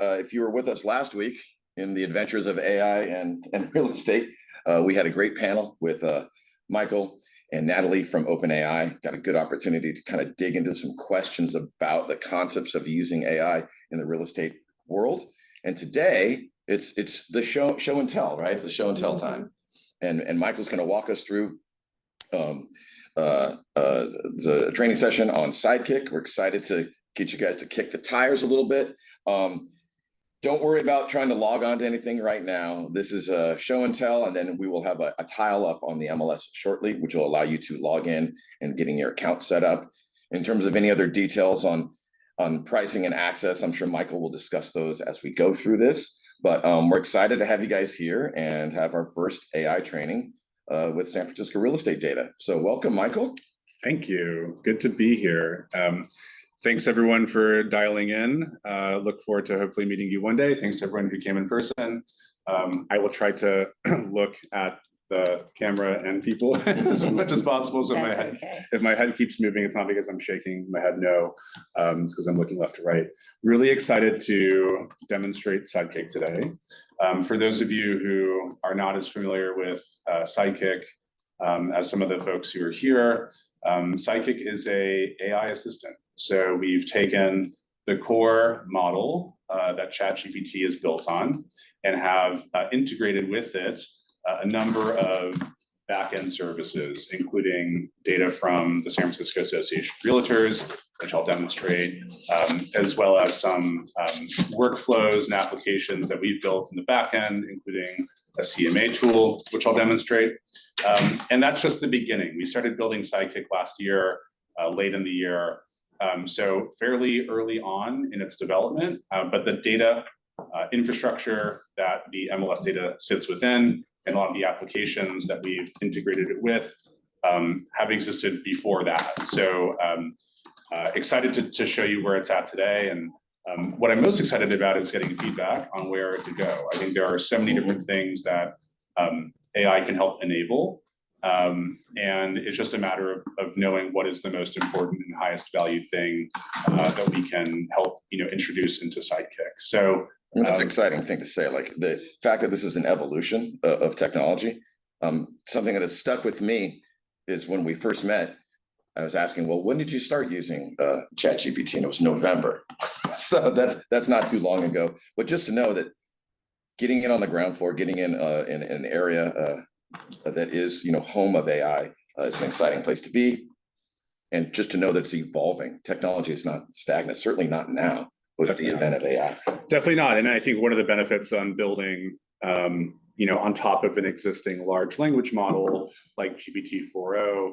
if you were with us last week in the adventures of AI and real estate, we had a great panel with Michael and Natalie from OpenAI. Got a good opportunity to kind of dig into some questions about the concepts of using AI in the real estate world. And today it's the show and tell, right? It's the show and tell time. And Michael's going to walk us through the training session on Sidekick. We're excited to get you guys to kick the tires a little bit. Don't worry about trying to log on to anything right now. This is a show and tell, and then we will have a tile up on the MLS shortly, which will allow you to log in and getting your account set up. In terms of any other details on pricing and access, I'm sure Michael will discuss those as we go through this. But we're excited to have you guys here and have our first AI training with San Francisco real estate data. So welcome, Michael. Thank you. Good to be here. Thanks everyone for dialing in. Look forward to hopefully meeting you one day. Thanks to everyone who came in person. I will try to look at the camera and people as much as possible. So if my head keeps moving, it's not because I'm shaking my head, no. It's because I'm looking left to right. Really excited to demonstrate Sidekick today. For those of you who are not as familiar with Sidekick, as some of the folks who are here, Sidekick is an AI assistant. So we've taken the core model that ChatGPT is built on and have integrated with it a number of back-end services, including data from the San Francisco Association of Realtors, which I'll demonstrate, as well as some workflows and applications that we've built in the back end, including a CMA tool, which I'll demonstrate. And that's just the beginning. We started building Sidekick last year, late in the year, so fairly early on in its development, but the data infrastructure that the MLS data sits within and a lot of the applications that we've integrated it with have existed before that. So excited to show you where it's at today. And what I'm most excited about is getting feedback on where to go. I think there are so many different things that AI can help enable. And it's just a matter of knowing what is the most important and highest value thing that we can help introduce into Sidekick. So that's an exciting thing to say, like the fact that this is an evolution of technology. Something that has stuck with me is when we first met, I was asking, well, when did you start using ChatGPT? And it was November. So that's not too long ago. But just to know that getting in on the ground floor, getting in an area that is, home of AI is an exciting place to be. And just to know that it's evolving. Technology is not stagnant, certainly not now with the advent of AI. Definitely not. And I think one of the benefits on building, on top of an existing large language model like GPT-4o,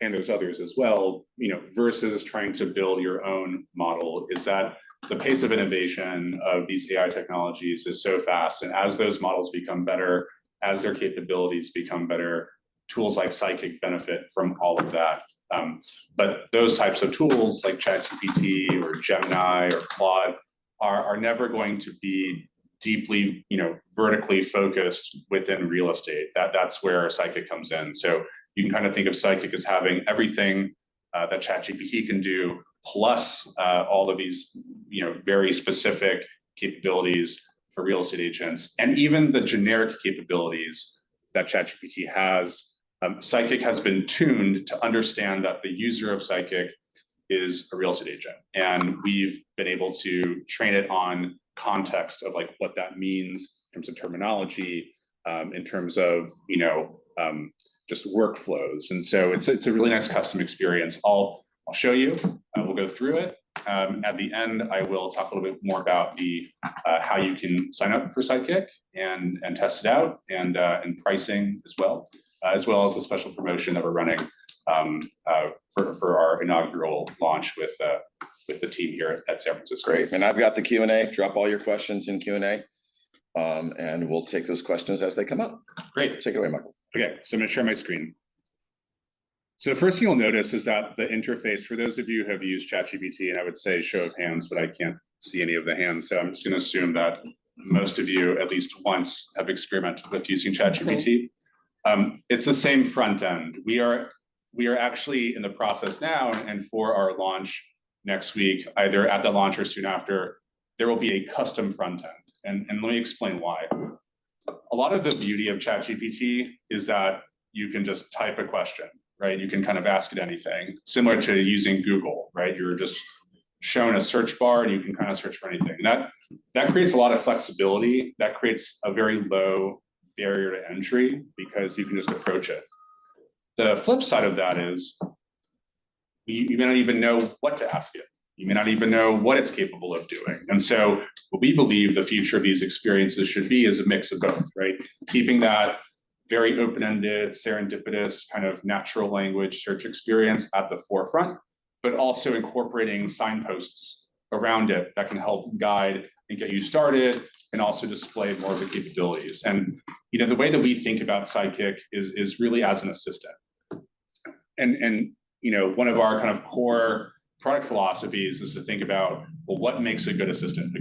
and there's others as well, versus trying to build your own model, is that the pace of innovation of these AI technologies is so fast. And as those models become better, as their capabilities become better, tools like Sidekick benefit from all of that. But those types of tools like ChatGPT or Gemini or Claude are never going to be deeply, vertically focused within real estate. That's where Sidekick comes in. So you can kind of think of Sidekick as having everything that ChatGPT can do, plus all of these, very specific capabilities for real estate agents, and even the generic capabilities that ChatGPT has. Sidekick has been tuned to understand that the user of Sidekick is a real estate agent, and we've been able to train it on context of like what that means in terms of terminology, in terms of just workflows. And so it's a really nice custom experience. I'll show you. We'll go through it. At the end, I will talk a little bit more about the how you can sign up for Sidekick and test it out, and pricing as well as the special promotion that we're running for our inaugural launch with the team here at San Francisco. Great, and I've got the Q&A. Drop all your questions in Q&A, and we'll take those questions as they come up. Great. Take it away, Michael. Okay, so I'm going to share my screen. So the first thing you'll notice is that the interface, for those of you who have used ChatGPT, and I would say show of hands, but I can't see any of the hands, so I'm just going to assume that most of you at least once have experimented with using ChatGPT. It's the same front end. We are actually in the process now, and for our launch next week, either at the launch or soon after, there will be a custom front end. And let me explain why. A lot of the beauty of ChatGPT is that you can just type a question, right? You can kind of ask it anything, similar to using Google, right? You're just shown a search bar and you can kind of search for anything. That creates a lot of flexibility. That creates a very low barrier to entry because you can just approach it. The flip side of that is you may not even know what to ask it. You may not even know what it's capable of doing. And so what we believe the future of these experiences should be is a mix of both, right? Keeping that very open-ended, serendipitous kind of natural language search experience at the forefront, but also incorporating signposts around it that can help guide and get you started and also display more of the capabilities. And the way that we think about Sidekick is really as an assistant. And one of our kind of core product philosophies is to think about, well, what makes a good assistant,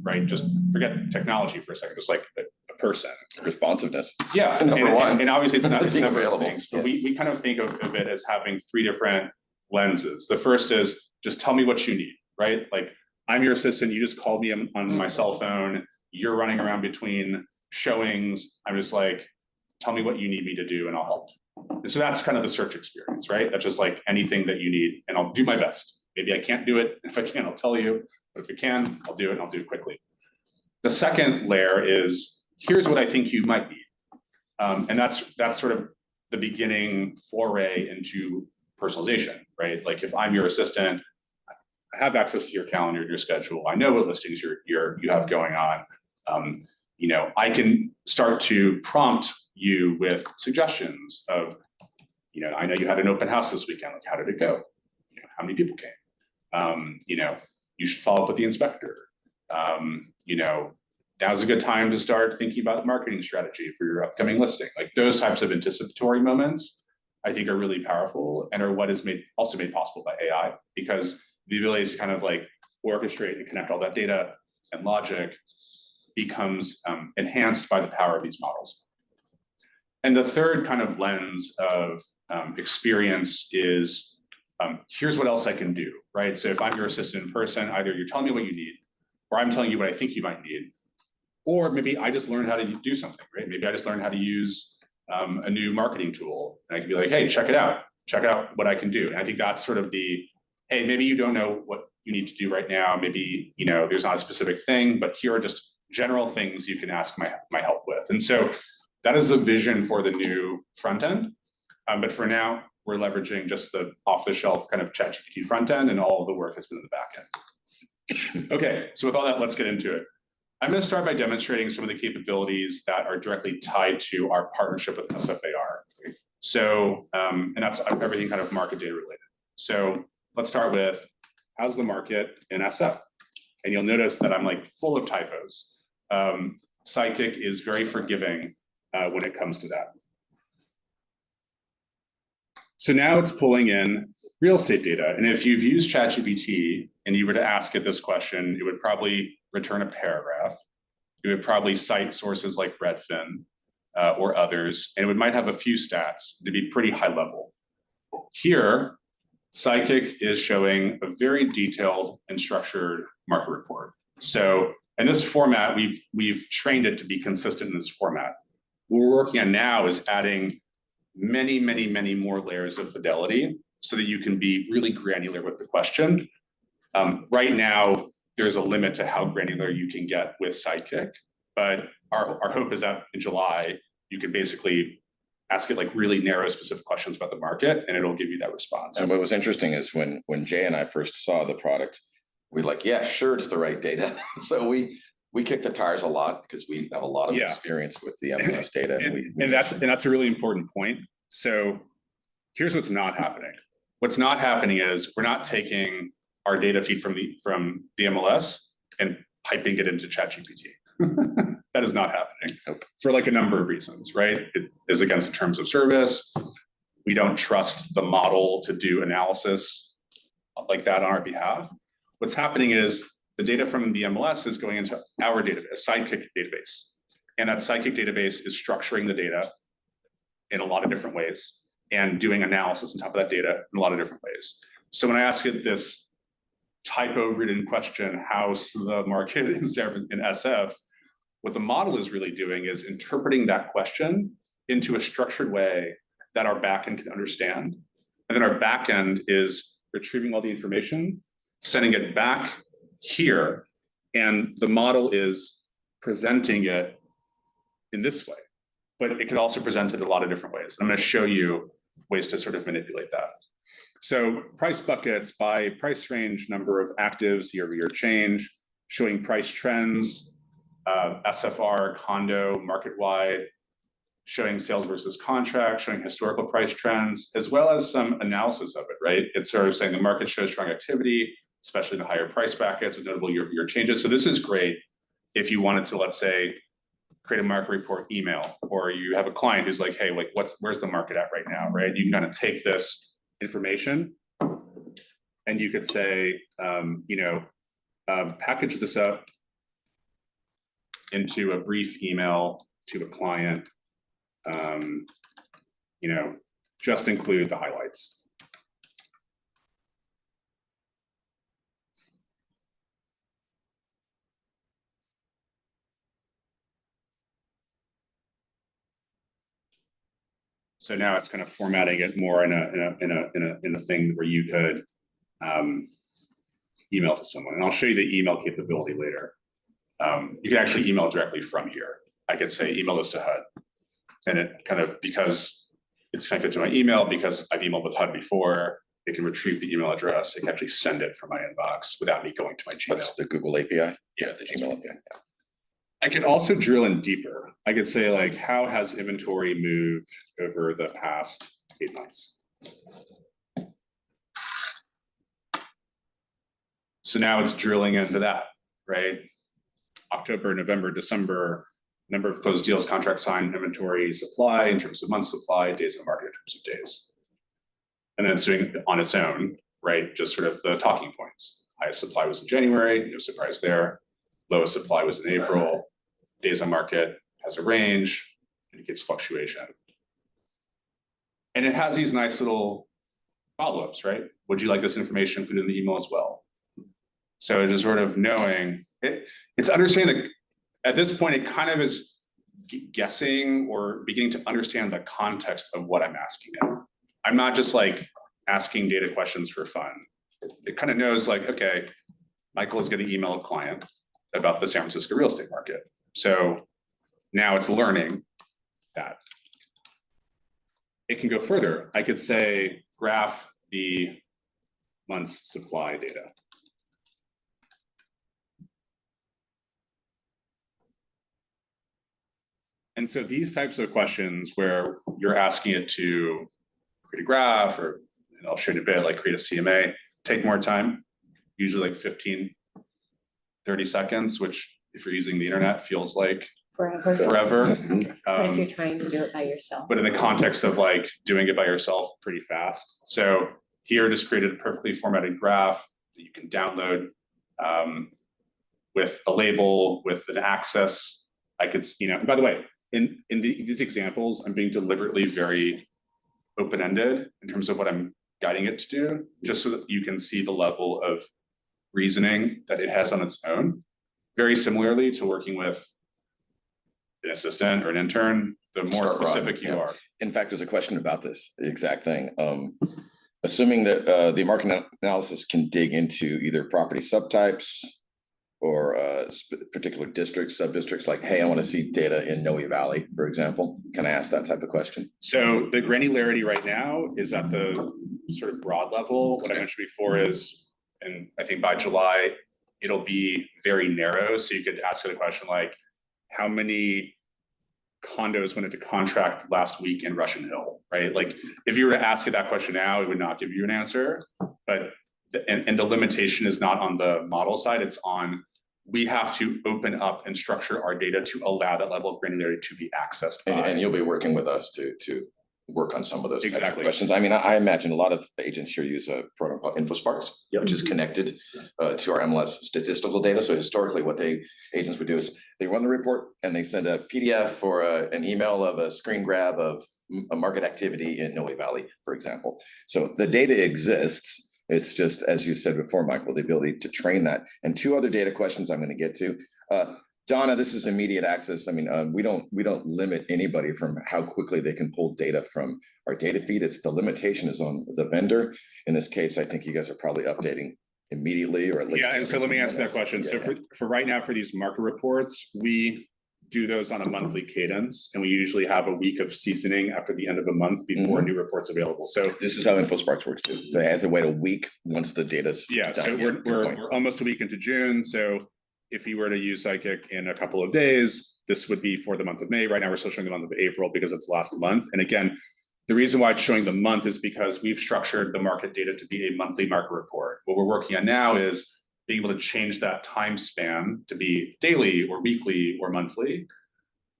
right? Just forget technology for a second, just like a person. Responsiveness. Yeah, and obviously it's not being available. Things, but we kind of think of it as having three different lenses. The first is just tell me what you need, right? Like I'm your assistant, you just called me on my cell phone, you're running around between showings, I'm just like, tell me what you need me to do and I'll help. And so that's kind of the search experience, right? That's just like anything that you need and I'll do my best. Maybe I can't do it. If I can, I'll tell you. But if I can, I'll do it and I'll do it quickly. The second layer is, here's what I think you might need. And that's sort of the beginning foray into personalization, right? Like if I'm your assistant, I have access to your calendar, your schedule. I know what listings you have going on. I can start to prompt you with suggestions of, I know you had an open house this weekend. Like, how did it go? How many people came? You should follow up with the inspector. Now's a good time to start thinking about the marketing strategy for your upcoming listing. Like those types of anticipatory moments, I think are really powerful and are what is also made possible by AI, because the ability to kind of like orchestrate and connect all that data and logic becomes enhanced by the power of these models. And the third kind of lens of experience is, here's what else I can do, right? So if I'm your assistant in person, either you're telling me what you need, or I'm telling you what I think you might need, or maybe I just learned how to do something, right? Maybe I just learned how to use a new marketing tool, and I can be like, hey, check it out what I can do. And I think that's sort of the, hey, maybe you don't know what you need to do right now. Maybe, there's not a specific thing, but here are just general things you can ask my help with. And so that is the vision for the new front end. But for now, we're leveraging just the off-the-shelf kind of ChatGPT front end, and all of the work has been in the back end. Okay, so with all that, let's get into it. I'm going to start by demonstrating some of the capabilities that are directly tied to our partnership with SFAR. So, and that's everything kind of market data related. So let's start with, how's the market in SF? And you'll notice that I'm like full of typos. Sidekick is very forgiving when it comes to that. So now it's pulling in real estate data. And if you've used ChatGPT and you were to ask it this question, it would probably return a paragraph. It would probably cite sources like Redfin or others, and it might have a few stats to be pretty high level. Here, Sidekick is showing a very detailed and structured market report. So in this format, we've trained it to be consistent in this format. What we're working on now is adding many, many, many more layers of fidelity so that you can be really granular with the question. Right now, there's a limit to how granular you can get with Sidekick, but our hope is that in July, you can basically ask it like really narrow, specific questions about the market, and it'll give you that response. And what was interesting is when Jay and I first saw the product, we like, yeah, sure, it's the right data. So we kick the tires a lot because we have a lot of experience with the MLS data. And that's a really important point. So here's what's not happening. What's not happening is we're not taking our data feed from the MLS and piping it into ChatGPT. That is not happening for like a number of reasons, right? It is against the terms of service. We don't trust the model to do analysis like that on our behalf. What's happening is the data from the MLS is going into our database, Sidekick database. And that Sidekick database is structuring the data in a lot of different ways and doing analysis on top of that data in a lot of different ways. So when I ask it this typo-ridden question, how's the market in SF? What the model is really doing is interpreting that question into a structured way that our backend can understand. And then our backend is retrieving all the information, sending it back here, and the model is presenting it in this way. But it could also present it a lot of different ways. I'm going to show you ways to sort of manipulate that. So price buckets by price range, number of actives, year-over-year change, showing price trends, SFAR, condo, market-wide, showing sales versus contract, showing historical price trends, as well as some analysis of it, right? It's sort of saying the market shows strong activity, especially in the higher price brackets with notable year-over-year changes. So this is great if you wanted to, let's say, create a market report email, or you have a client who's like, hey, like, where's the market at right now, right? You can kind of take this information and you could say, package this up into a brief email to a client, just include the highlights. So now it's kind of formatting it more in a thing where you could email to someone, and I'll show you the email capability later. You can actually email directly from here. I could say email this to HUD, and it kind of, because it's connected to my email, because I've emailed with HUD before, it can retrieve the email address. It can actually send it from my inbox without me going to my Gmail. That's the Google API. Yeah, the Gmail API. Yeah. I could also drill in deeper. I could say, like, how has inventory moved over the past 8 months? So now it's drilling into that, right? October, November, December, number of closed deals, contract signed, inventory, supply in terms of month supply, days in the market in terms of days. And then it's doing it on its own, right? Just sort of the talking points. Highest supply was in January, no surprise there. Lowest supply was in April. Days on market has a range, and it gets fluctuation. And it has these nice little follow-ups, right? Would you like this information included in the email as well? So it is sort of knowing, it's understanding that at this point, it kind of is guessing or beginning to understand the context of what I'm asking it. I'm not just like asking data questions for fun. It kind of knows, like, okay, Michael is going to email a client about the San Francisco real estate market. So now it's learning that. It can go further. I could say, graph the month's supply data. And so these types of questions where you're asking it to create a graph, or, and I'll show you in a bit, like create a CMA, take more time, usually like 15, 30 seconds, which if you're using the internet feels like forever. But if you're trying to do it by yourself. But in the context of like doing it by yourself, pretty fast. So here, just created a perfectly formatted graph that you can download with a label, with an access. I could, by the way, in these examples, I'm being deliberately very open-ended in terms of what I'm guiding it to do, just so that you can see the level of reasoning that it has on its own. Very similarly to working with an assistant or an intern, the more specific you are. In fact, there's a question about this exact thing. Assuming that the market analysis can dig into either property subtypes or particular districts, sub-districts, like, hey, I want to see data in Noe Valley, for example. Can I ask that type of question? So the granularity right now is at the sort of broad level. What I mentioned before is, and I think by July, it'll be very narrow. So you could ask it a question like, how many condos went into contract last week in Russian Hill, right? Like, if you were to ask it that question now, it would not give you an answer. But and the limitation is not on the model side, it's on, we have to open up and structure our data to allow that level of granularity to be accessed by. And you'll be working with us to work on some of those types of Exactly. questions. I mean, I imagine a lot of agents here use a program called InfoSparks, which is connected to our MLS statistical data. So historically, what agents would do is they run the report and they send a PDF or an email of a screen grab of a market activity in Noe Valley, for example. So the data exists. It's just, as you said before, Michael, the ability to train that. And two other data questions I'm going to get to. Donna, this is immediate access. I mean, we don't limit anybody from how quickly they can pull data from our data feed. It's the limitation is on the vendor. In this case, I think you guys are probably updating immediately, or at least. Yeah, and so let me answer that question. So for right now, for these market reports, we do those on a monthly cadence, and we usually have a week of seasoning after the end of a month before new reports available. So this is how InfoSparks works too. They have to wait a week once the data's done. So we're almost a week into June. So if you were to use Sidekick in a couple of days, this would be for the month of May. Right now, we're still showing the month of April because it's last month. And again, the reason why it's showing the month is because we've structured the market data to be a monthly market report. What we're working on now is being able to change that time span to be daily or weekly or monthly.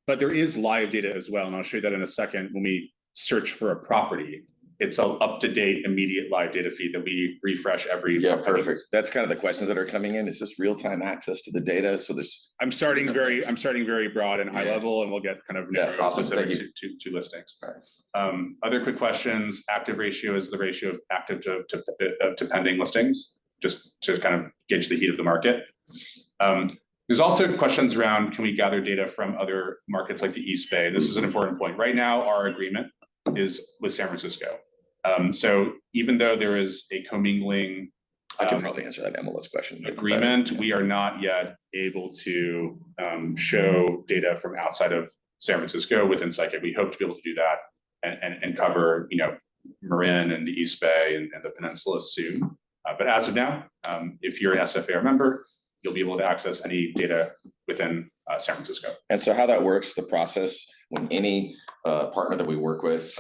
But there is live data as well. And I'll show you that in a second. When we search for a property, it's an up-to-date immediate live data feed that we refresh every. Yeah, perfect. That's kind of the questions that are coming in. Is this real-time access to the data? So there's. I'm starting very broad and high level, and we'll get kind of awesome. specific to listings. Right. Other quick questions. Active ratio is the ratio of active to pending listings, just to kind of gauge the heat of the market. There's also questions around, can we gather data from other markets like the East Bay? This is an important point. Right now, our agreement is with San Francisco. So even though there is a commingling, I can probably answer that MLS question. Agreement, we are not yet able to show data from outside of San Francisco within Sidekick. We hope to be able to do that and cover, Marin and the East Bay and the peninsula soon. But as of now, if you're an SFAR member, you'll be able to access any data within San Francisco. And so how that works, the process, when any partner that we work with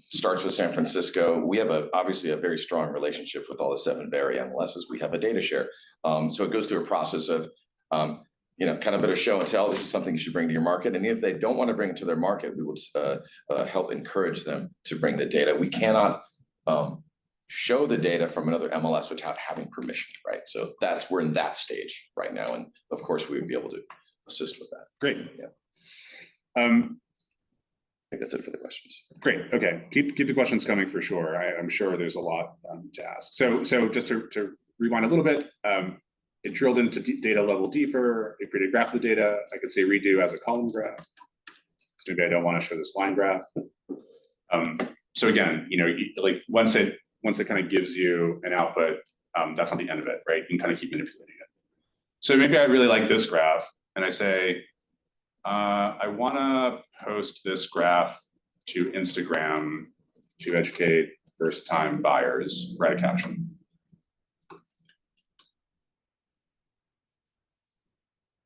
starts with San Francisco, we have obviously a very strong relationship with all the 7 Bay Area MLSs. We have a data share. So it goes through a process of, kind of a show and tell. This is something you should bring to your market. And if they don't want to bring it to their market, we would help encourage them to bring the data. We cannot show the data from another MLS without having permission, right? So we're in that stage right now. And of course, we would be able to assist with that. Great. Yeah. I think that's it for the questions. Great. Okay. Keep the questions coming for sure. I'm sure there's a lot to ask. So just to rewind a little bit, it drilled into data level deeper. It created a graph of the data. I could say redo as a column graph. So maybe I don't want to show this line graph. So again, like once it kind of gives you an output, that's not the end of it, right? You can kind of keep manipulating it. So maybe I really like this graph, and I say, I want to post this graph to Instagram to educate first-time buyers. Write a caption.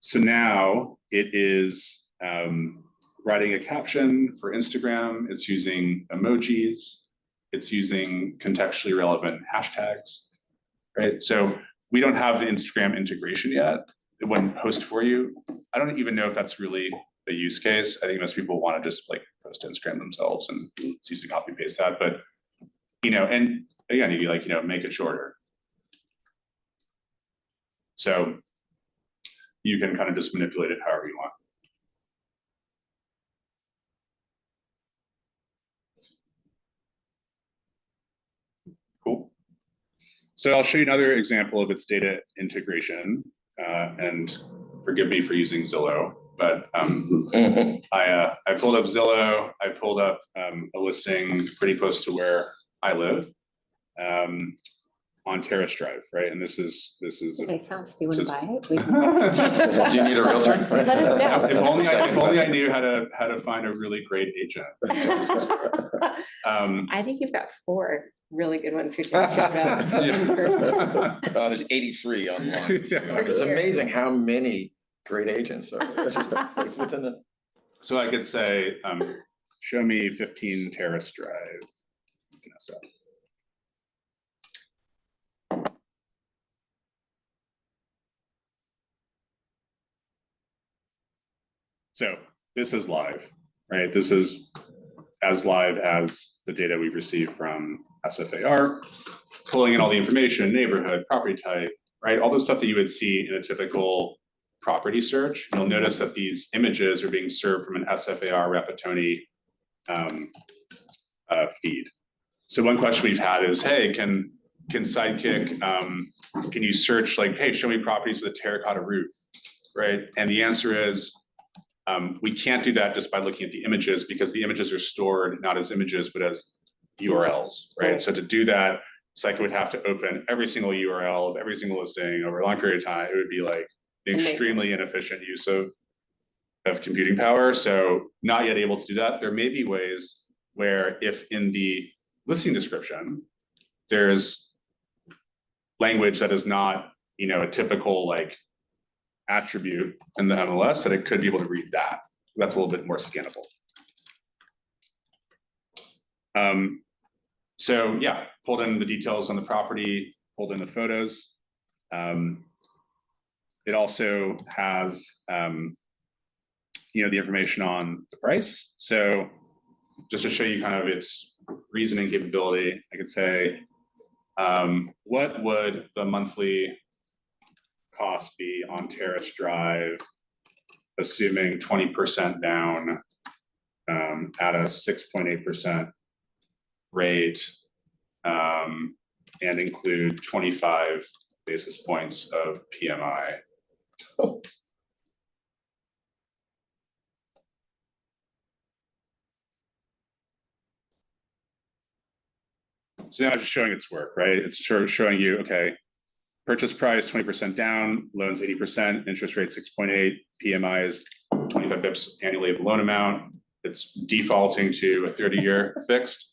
So now it is writing a caption for Instagram. It's using emojis. It's using contextually relevant hashtags, right? So we don't have the Instagram integration yet. It wouldn't post for you. I don't even know if that's really a use case. I think most people want to just like post to Instagram themselves, and it's easy to copy paste that. But, and again, you like, make it shorter. So you can kind of just manipulate it however you want. Cool. So I'll show you another example of its data integration, and forgive me for using Zillow, but I pulled up Zillow. I pulled up a listing pretty close to where I live, on Terrace Drive, right? And this is nice house. Do you want to buy it? Do you need a realtor? Let us know. If only I knew how to find a really great agent. I think you've got 4 really good ones who talk about in person. There's 83 online. It's amazing how many great agents are. It's just like within a. So I could say, show me 15 Terrace Drive. So this is live, right? This is as live as the data we receive from SFAR, pulling in all the information, neighborhood, property type, right? All the stuff that you would see in a typical property search. You'll notice that these images are being served from an SFAR Rapatoni feed. So one question we've had is, hey, can can Sidekick, can you search like, hey, show me properties with a terracotta roof, right? And the answer is, we can't do that just by looking at the images, because the images are stored not as images, but as URLs, right? So to do that, Sidekick would have to open every single URL of every single listing over a long period of time. It would be like an extremely inefficient use of computing power. So not yet able to do that. There may be ways where if in the listing description, there's language that is not, a typical like attribute in the MLS, that it could be able to read that. That's a little bit more scannable. So yeah, pulled in the details on the property, pulled in the photos. It also has, the information on the price. So just to show you kind of its reasoning capability, I could say, what would the monthly cost be on Terrace Drive, assuming 20% down at a 6.8% rate, and include 25 basis points of PMI. So now it's just showing its work, right? It's sort of showing you, okay, purchase price 20% down, loans 80%, interest rate 6.8, PMI is 25 bips annually of the loan amount. It's defaulting to a 30-year fixed.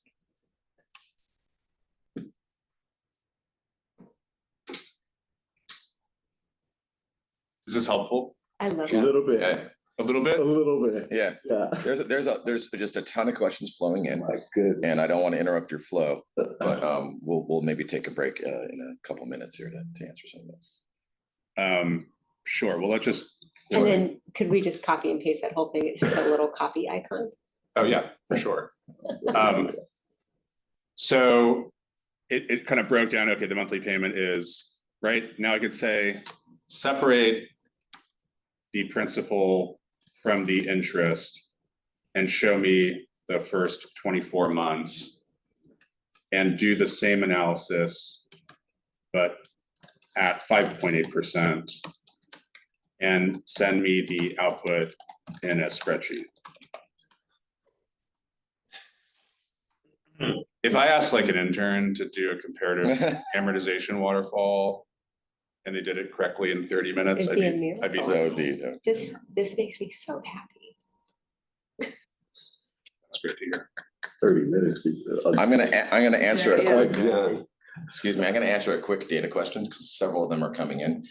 Is this helpful? I love A it. little bit. Okay. A little bit? A little bit. Yeah, Yeah. there's just a ton of questions flowing in, My goodness. and I don't want to interrupt your flow, but we'll maybe take a break in a couple minutes here to answer some of those. Sure. Well, let's just. And then could we just copy and paste that whole thing? It has a little copy icon. Oh yeah, for sure. So it kind of broke down, okay, the monthly payment is, right? Now I could say, separate the principal from the interest and show me the first 24 months and do the same analysis, but at 5.8% and send me the output in a spreadsheet. If I asked like an intern to do a comparative amortization waterfall and they did it correctly in 30 minutes, I'd be That would be, This makes me so happy. that's great to hear. 30 minutes. I'm gonna answer Yeah, a quick, yeah. excuse me, I'm gonna answer a quick data question because several of them are coming in.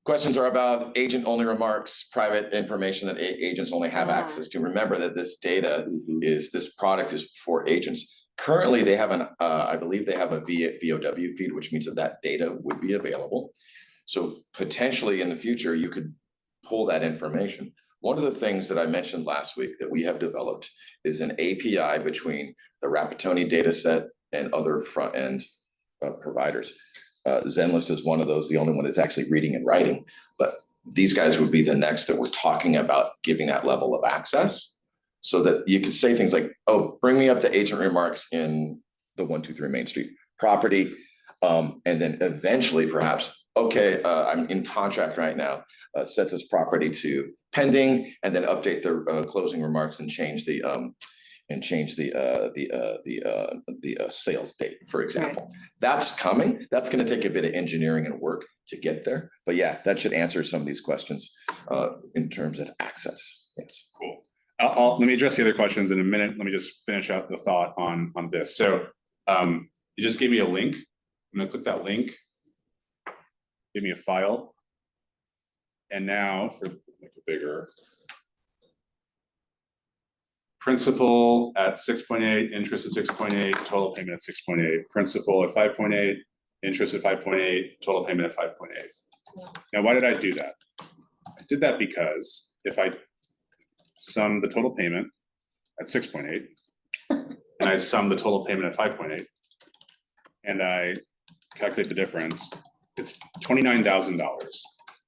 Questions are about agent-only remarks, private information that agents only have access to. Remember that this data this product is for agents. Currently, they have I believe they have a VOW feed, which means that data would be available. So potentially in the future, you could pull that information. One of the things that I mentioned last week that we have developed is an API between the Rapatoni data set and other front-end providers. Zenlist is one of those, the only one that's actually reading and writing, but these guys would be the next that we're talking about giving that level of access so that you could say things like, oh, bring me up the agent remarks in the 123 Main Street property. And then eventually perhaps, okay, I'm in contract right now, set this property to pending and then update the closing remarks and change the sales date, for example. Right. That's coming. That's going to take a bit of engineering and work to get there. But yeah, that should answer some of these questions in terms of access. Yes. Cool. Let me address the other questions in a minute. Let me just finish out the thought on this. So you just gave me a link. I'm going to click that link. Give me a file. And now for make it bigger. Principal at 6.8, interest at 6.8, total payment at 6.8, principal at 5.8, interest at 5.8, total payment at 5.8. Now, why did I do that? I did that because if I sum the total payment at 6.8 and I sum the total payment at 5.8 and I calculate the difference, it's $29,000,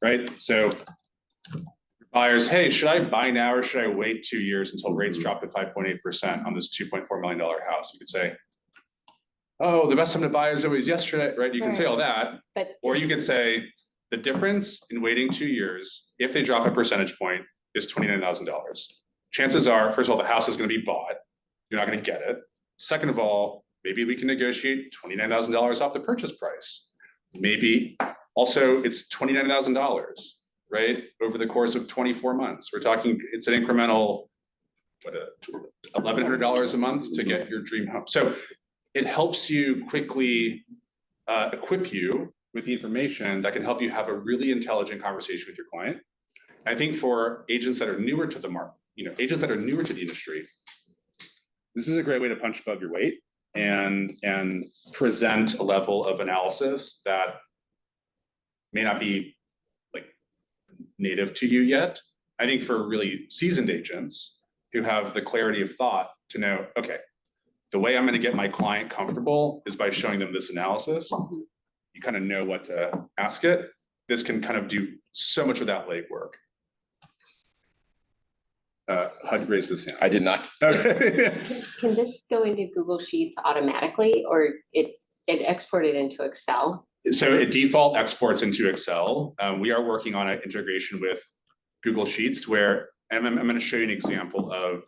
right? So buyers, hey, should I buy now or should I wait 2 years until rates drop to 5.8% on this $2.4 million house? You could say, oh, the best time to buy is always yesterday, right? You can say all that, But. or you could say the difference in waiting 2 years, if they drop a percentage point, is $29,000. Chances are, first of all, the house is going to be bought. You're not going to get it. Second of all, maybe we can negotiate $29,000 off the purchase price. Maybe also it's $29,000, right? Over the course of 24 months. We're talking, it's an incremental, what, $1,100 a month to get your dream home. So it helps you quickly equip you with the information that can help you have a really intelligent conversation with your client. I think for agents that are newer to the market, agents that are newer to the industry, this is a great way to punch above your weight and present a level of analysis that may not be like native to you yet. I think for really seasoned agents who have the clarity of thought to know, okay, the way I'm going to get my client comfortable is by showing them this analysis. You kind of know what to ask it. This can kind of do so much of that legwork. HUD raised his hand. I did not. Okay. Can this go into Google Sheets automatically, or it exported into Excel? So it default exports into Excel. We are working on an integration with Google Sheets where I'm going to show you an example of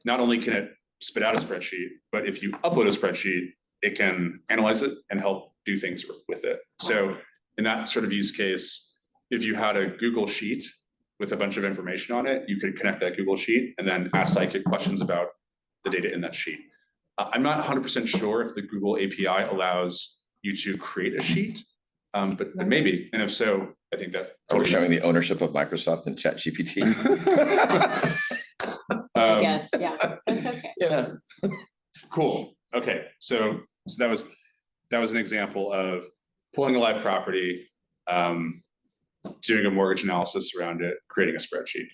not only can it spit out a spreadsheet, but if you upload a spreadsheet, it can analyze it and help do things with it. So in that sort of use case, if you had a Google Sheet with a bunch of information on it, you could connect that Google Sheet and then ask Sidekick questions about the data in that sheet. I'm not 100% sure if the Google API allows you to create a sheet, but maybe. And if so, I think that. Are we showing the ownership of Microsoft and ChatGPT? Yes, yeah, that's okay. Yeah. Cool. Okay, so that was an example of pulling a live property, doing a mortgage analysis around it, creating a spreadsheet.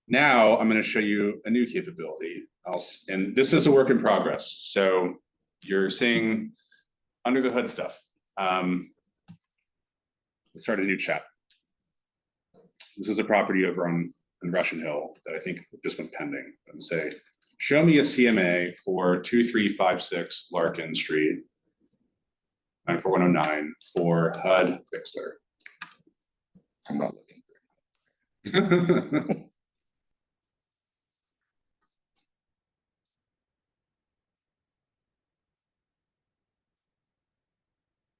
Now I'm going to show you a new capability. And this is a work in progress. So you're seeing under the hood stuff. Let's start a new chat. This is a property over on Russian Hill that I think just went pending. And say, show me a CMA for 2356 Larkin Street, 94109 for HUD Fixler. I'm not looking.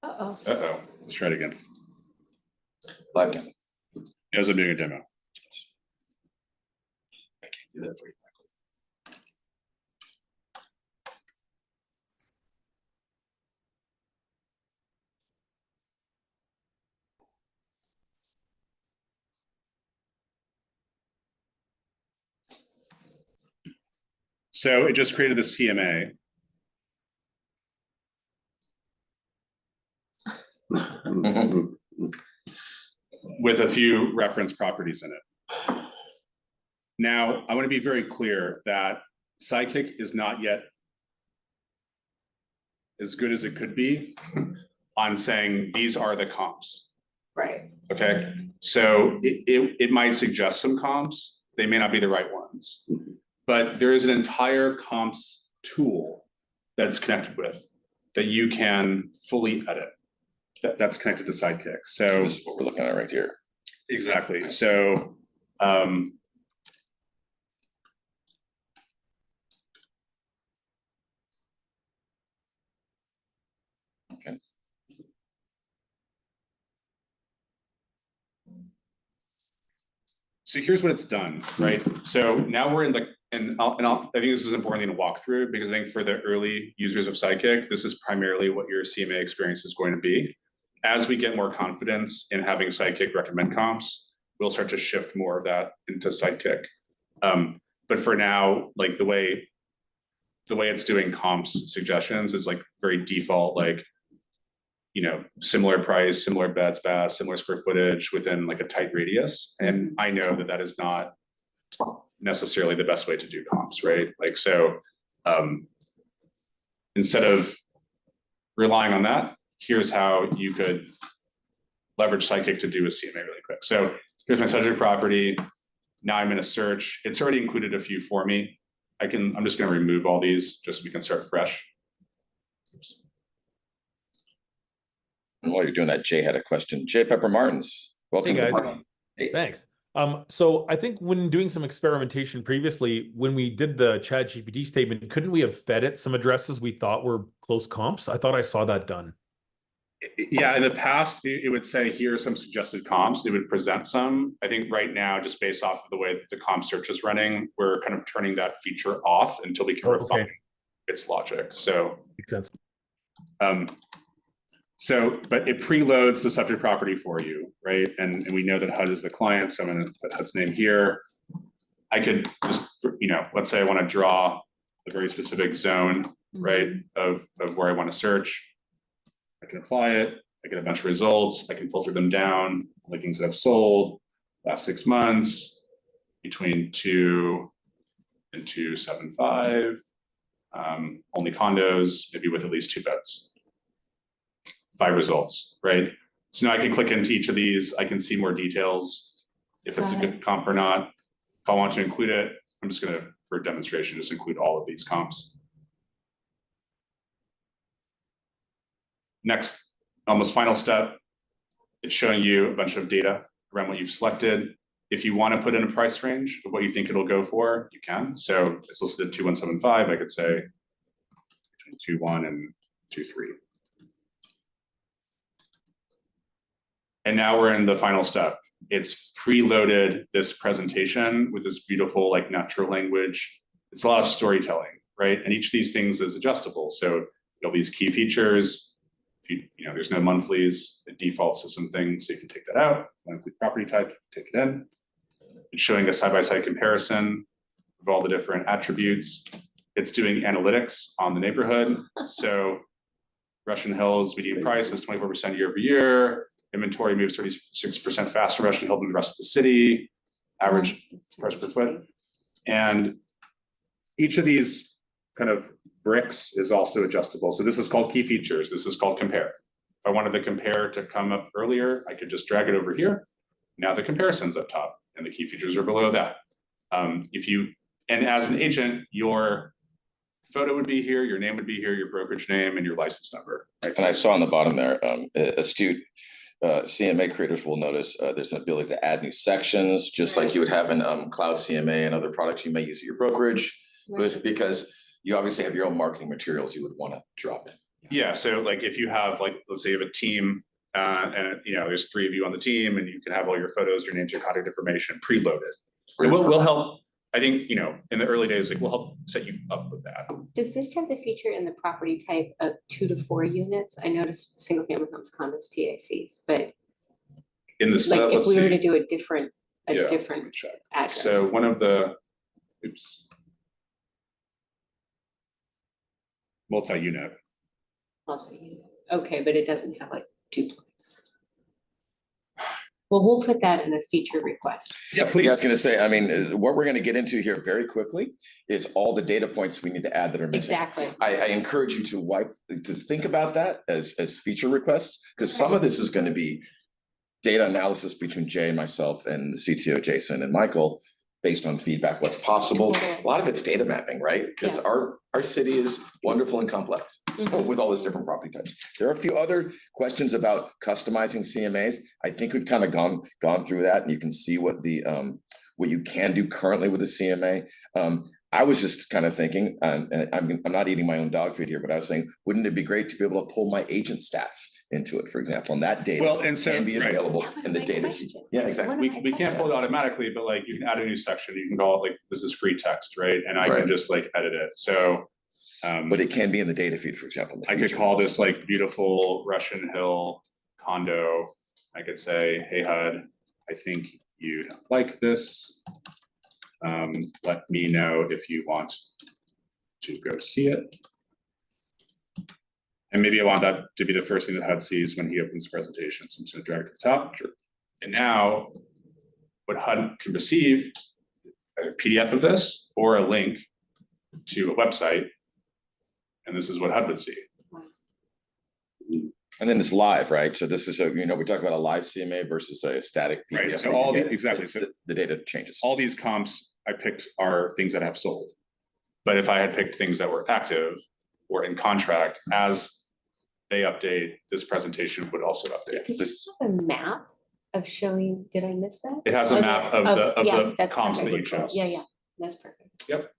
Uh-oh. Uh-oh, let's try it again. Live demo. As I'm doing a demo. I can't do that for you, Michael. So it just created the CMA. With a few reference properties in it. Now, I want to be very clear that Sidekick is not yet as good as it could be on saying these are the comps. Right. Okay, so it might suggest some comps. They may not be the right ones, but there is an entire comps tool that's connected with that you can fully edit. That's connected to Sidekick. So this is what we're looking at right here. Exactly. So okay. So here's what it's done, right? So now we're in the, I think this is important to walk through because I think for the early users of Sidekick, this is primarily what your CMA experience is going to be. As we get more confidence in having Sidekick recommend comps, we'll start to shift more of that into Sidekick. But for now, like the way it's doing comps suggestions is like very default, like, similar price, similar beds, baths, similar square footage within like a tight radius. And I know that is not necessarily the best way to do comps, right? Like, so instead of relying on that, here's how you could leverage Sidekick to do a CMA really quick. So here's my subject property. Now I'm going to search. It's already included a few for me. I'm just going to remove all these just so we can start fresh. Oops. And while you're doing that, Jay had a question. Jay Pepper Martins, welcome. Hey to the guys, party. Hey. thanks. So I think when doing some experimentation previously, when we did the ChatGPT statement, couldn't we have fed it some addresses we thought were close comps? I thought I saw that done. Yeah, in the past, it would say, here are some suggested comps. It would present some. I think right now, just based off of the way that the comp search is running, we're kind of turning that feature off until we can refine its logic. So makes sense. But it preloads the subject property for you, right? And we know that HUD is the client, so I'm going to put HUD's name here. I could just, let's say I want to draw a very specific zone, right, of where I want to search. I can apply it. I get a bunch of results. I can filter them down. Listings that have sold last 6 months, between 2 and 275. Only condos, maybe with at least 2 beds. 5 results, right? So now I can click into each of these. I can see more details, if it's a good comp or not. If I want to include it, I'm just going to, for demonstration, just include all of these comps. Next, almost final step, it's showing you a bunch of data around what you've selected. If you want to put in a price range of what you think it'll go for, you can. So it's listed at 2175. I could say between 21 and 23. And now we're in the final step. It's preloaded this presentation with this beautiful, like, natural language. It's a lot of storytelling, right? And each of these things is adjustable. So you'll have these key features. There's no monthlies. It defaults to some things, so you can take that out. Include property type, take it in. It's showing a side-by-side comparison of all the different attributes. It's doing analytics on the neighborhood. So Russian Hills median price is 24% year over year. Inventory moves 36% faster Russian Hill than the rest of the city. Average price per foot. And each of these kind of bricks is also adjustable. So this is called key features. This is called compare. If I wanted the compare to come up earlier, I could just drag it over here. Now the comparison's up top and the key features are below that. And as an agent, your photo would be here, your name would be here, your brokerage name, and your license number. Right? And I saw on the bottom there, astute CMA creators will notice there's an ability to add new sections, just like you would have in Cloud CMA and other products you may use at your brokerage, because you obviously have your own marketing materials you would want to drop in. Yeah, so like if you have, like, let's say you have a team and there's 3 of you on the team, and you can have all your photos, your names, your contact information preloaded. It will help. I think, in the early days, we'll help set you up with that. Does this have the feature in the property type of 2 to 4 units? I noticed single family homes, condos, TACs, but In the like if we were to do a different check. address. So one of the, multi-unit. Okay, but it doesn't have like duplex. Well, we'll put that in a feature request. Yeah, Yeah, I please. was going to say, I mean, what we're going to get into here very quickly is all the data points we need to add that are missing. Exactly. I encourage you to think about that as feature requests, because some of this is going to be data analysis between Jay and myself and the CTO, Jason and Michael, based on feedback, what's possible. A lot of it's data mapping, right? Because our city is wonderful and complex with all these different property types. There are a few other questions about customizing CMAs. I think we've kind of gone through that, and you can see what the what you can do currently with the CMA. I was just kind of thinking, and I'm not eating my own dog food here, but I was saying, wouldn't it be great to be able to pull my agent stats into it, for example, and that data can be available in the data. Yeah, exactly. We can't pull it automatically, but like you can add a new section. You can call it like, this is free text, right? And I can just like edit it. So, but it can be in the data feed, for example. I could call this like beautiful Russian Hill condo. I could say, hey HUD, I think you'd like this. Let me know if you want to go see it. And maybe I want that to be the first thing that HUD sees when he opens the presentation. So I'm just going to drag it to the top. Sure. And now what HUD can receive, a PDF of this or a link to a website. And this is what HUD would see. And then it's live, right? So this is we talk about a live CMA versus a static PDF. Right, so that you all the, get, exactly, so the data changes. all these comps I picked are things that have sold. But if I had picked things that were active or in contract, as they update, this presentation would also update. Does this have a map of showing, did I miss that? It has a map of yeah, the that's comps that perfect. you chose. Yeah, that's perfect. Yep.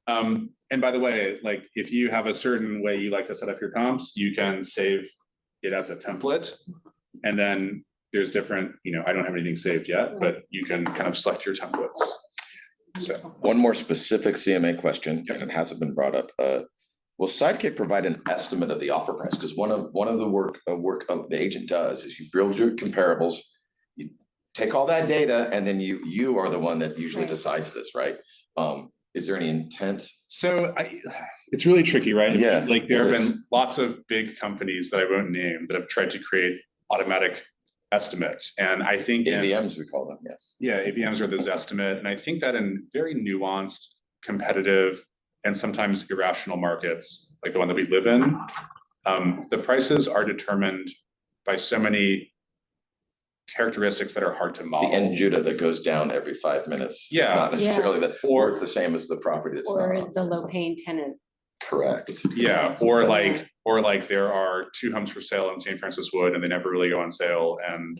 And by the way, like if you have a certain way you like to set up your comps, you can save it as a template. And then there's different, I don't have anything saved yet, but you can kind of select your templates. So One more specific CMA question, Yep. and it hasn't been brought up. Will Sidekick provide an estimate of the offer price? Because one of the work the agent does is you build your comparables, you take all that data, and then you are the one that usually Right. decides this, right? Is there any intent? So it's really tricky, right? Yeah, Like there it have is. been lots of big companies that I won't name that have tried to create automatic estimates. And I think AVMs, we call them, yes. yeah, AVMs are this estimate. And I think that in very nuanced, competitive, and sometimes irrational markets, like the one that we live in, the prices are determined by so many characteristics that are hard to The model. end Judah that goes down every 5 minutes. It's Yeah. not necessarily that, Or- or it's the same as the property that's Or not. the low paying tenant. Correct. Yeah, or Yeah. like there are 2 homes for sale in St. Francis Wood and they never really go on sale, and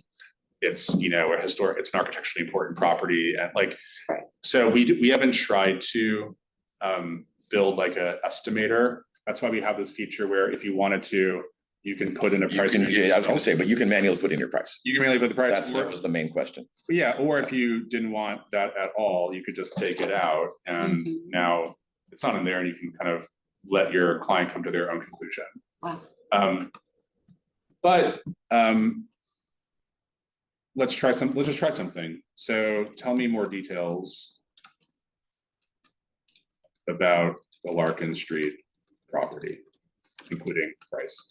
it's it's an architecturally important property, and like Right. so we haven't tried to build like a estimator. That's why we have this feature where if you wanted to, you can put in a price. I was gonna say, but you can manually put in your price. You can manually put the price. That was the main question. Yeah, or if you didn't want that at all, you could just take it out, and Mhm. now it's not in there, and you can kind of let your client come to their own conclusion. Wow. But let's just try something. So tell me more details about the Larkin Street property, including price.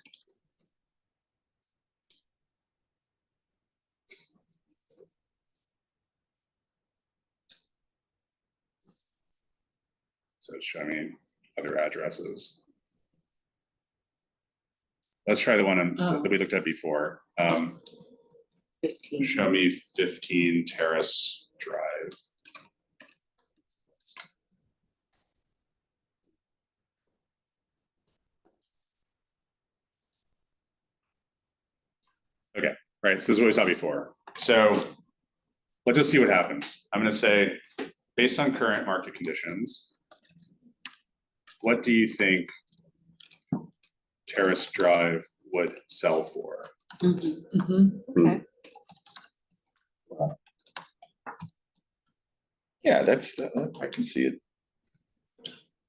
So it's showing me other addresses. Let's try the one that we looked at before. 15. Show me 15 Terrace Drive. Okay, right, so this is what we saw before. So let's just see what happens. I'm gonna say, based on current market conditions, what do you think Terrace Drive would sell for? Okay. Yeah, I can see it.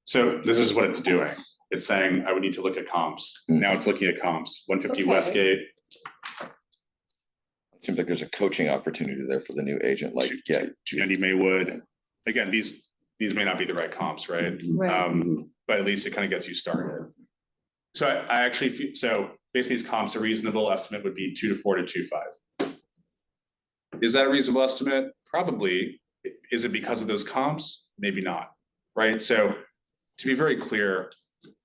So this is what it's doing. It's saying, I would need to look at comps. Now it's looking at comps, 150 Okay. Westgate. It seems like there's a coaching opportunity there for the new agent, like, yeah. 290 Maywood. Again, these may not be the right comps, right? Right. But at least it kind of gets you started. So I actually feel, so basically these comps, a reasonable estimate would be 2-4 to 2.5. Is that a reasonable estimate? Probably. Is it because of those comps? Maybe not, right? So to be very clear,